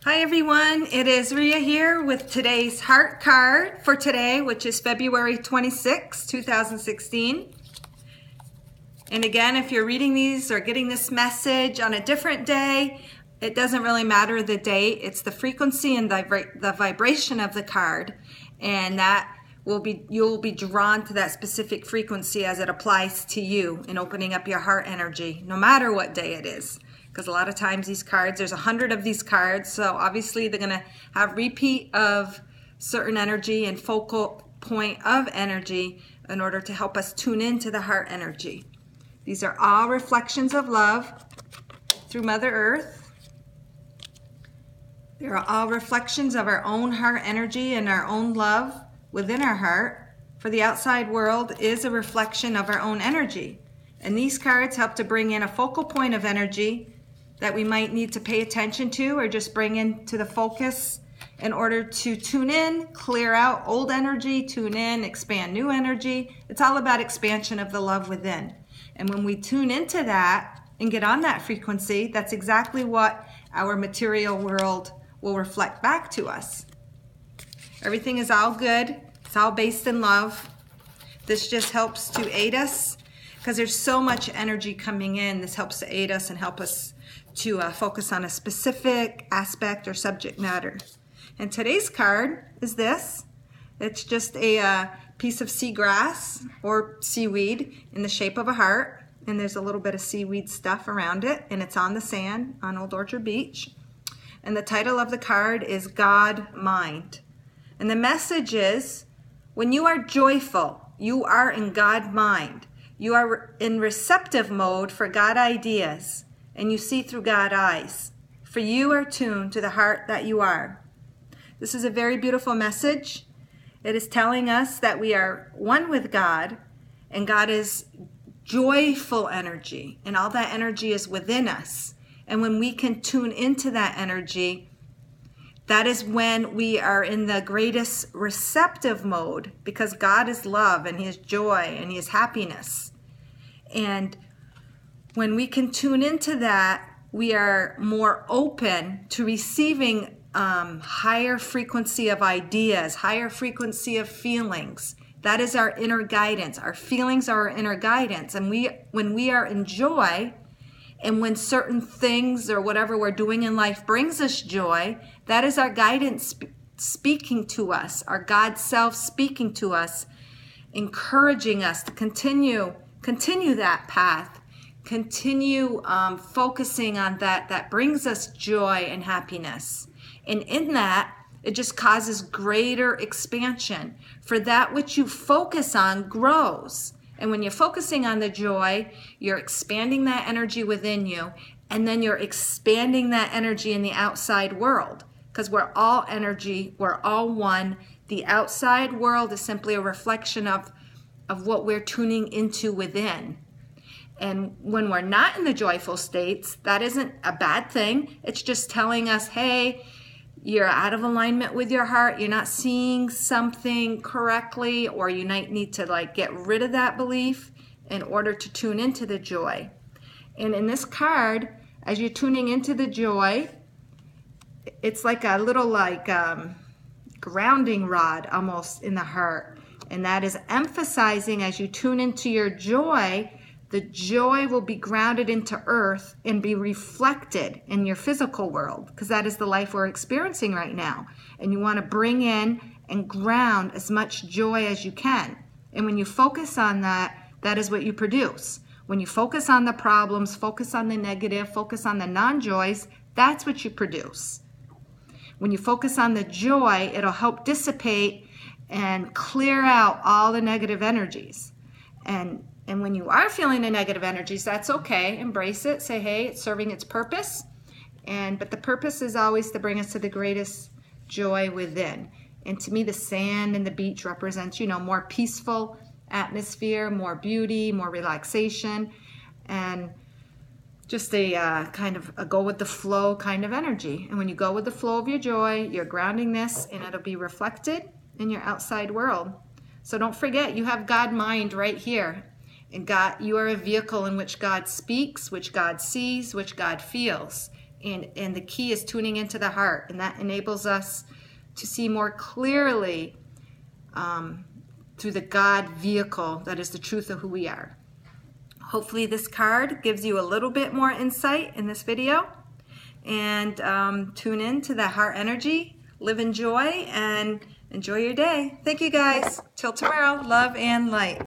Hi everyone, it is Ria here with today's heart card for today, which is February 26, 2016. And again, if you're reading these or getting this message on a different day, it doesn't really matter the date. It's the frequency and the vibration of the card, and that you'll be drawn to that specific frequency as it applies to you in opening up your heart energy, no matter what day it is. Because a lot of times these cards, there's 100 of these cards, so obviously they're going to have repeat of certain energy and focal point of energy in order to help us tune into the heart energy. These are all reflections of love through Mother Earth. They are all reflections of our own heart energy and our own love within our heart. For the outside world is a reflection of our own energy. And these cards help to bring in a focal point of energy that we might need to pay attention to or just bring into the focus in order to tune in, clear out old energy, tune in, expand new energy. It's all about expansion of the love within. And when we tune into that and get on that frequency, that's exactly what our material world will reflect back to us. Everything is all good. It's all based in love. This just helps to aid us because there's so much energy coming in. This helps to aid us and help us to focus on a specific aspect or subject matter. And today's card is this. It's just a piece of seagrass or seaweed in the shape of a heart. And there's a little bit of seaweed stuff around it. And it's on the sand on Old Orchard Beach. And the title of the card is God Mind. And the message is, when you are joyful, you are in God mind. You are in receptive mode for God ideas. And you see through God eyes. For you are tuned to the heart that you are. This is a very beautiful message. It is telling us that we are one with God, and God is joyful energy, and all that energy is within us. And when we can tune into that energy, that is when we are in the greatest receptive mode, because God is love, and He is joy, and He is happiness. And when we can tune into that, we are more open to receiving higher frequency of ideas, higher frequency of feelings. That is our inner guidance. Our feelings are our inner guidance. And when we are in joy, and when certain things or whatever we're doing in life brings us joy, that is our guidance speaking to us, our God self speaking to us, encouraging us to continue that path. Continue focusing on that brings us joy and happiness. And in that, it just causes greater expansion. For that which you focus on grows. And when you're focusing on the joy, you're expanding that energy within you. And then you're expanding that energy in the outside world. Because we're all energy, we're all one. The outside world is simply a reflection of what we're tuning into within. And when we're not in the joyful states, that isn't a bad thing. It's just telling us, hey, you're out of alignment with your heart. You're not seeing something correctly, or you might need to get rid of that belief in order to tune into the joy. And in this card, as you're tuning into the joy, it's like a little grounding rod almost in the heart. And that is emphasizing, as you tune into your joy, the joy will be grounded into earth and be reflected in your physical world, because that is the life we're experiencing right now. And you want to bring in and ground as much joy as you can. And when you focus on that, that is what you produce. When you focus on the problems, focus on the negative, focus on the non-joys, that's what you produce. When you focus on the joy, it'll help dissipate and clear out all the negative energies. And when you are feeling the negative energies, that's okay. Embrace it. Say, hey, it's serving its purpose. But the purpose is always to bring us to the greatest joy within. And to me, the sand and the beach represents, more peaceful atmosphere, more beauty, more relaxation, and just a kind of a go with the flow kind of energy. And when you go with the flow of your joy, you're grounding this, and it'll be reflected in your outside world. So don't forget, you have God mind right here. And God, you are a vehicle in which God speaks, which God sees, which God feels. And the key is tuning into the heart, and that enables us to see more clearly through the God vehicle that is the truth of who we are. Hopefully this card gives you a little bit more insight in this video. And tune in to the heart energy. Live in joy and enjoy your day. Thank you guys. Till tomorrow, love and light.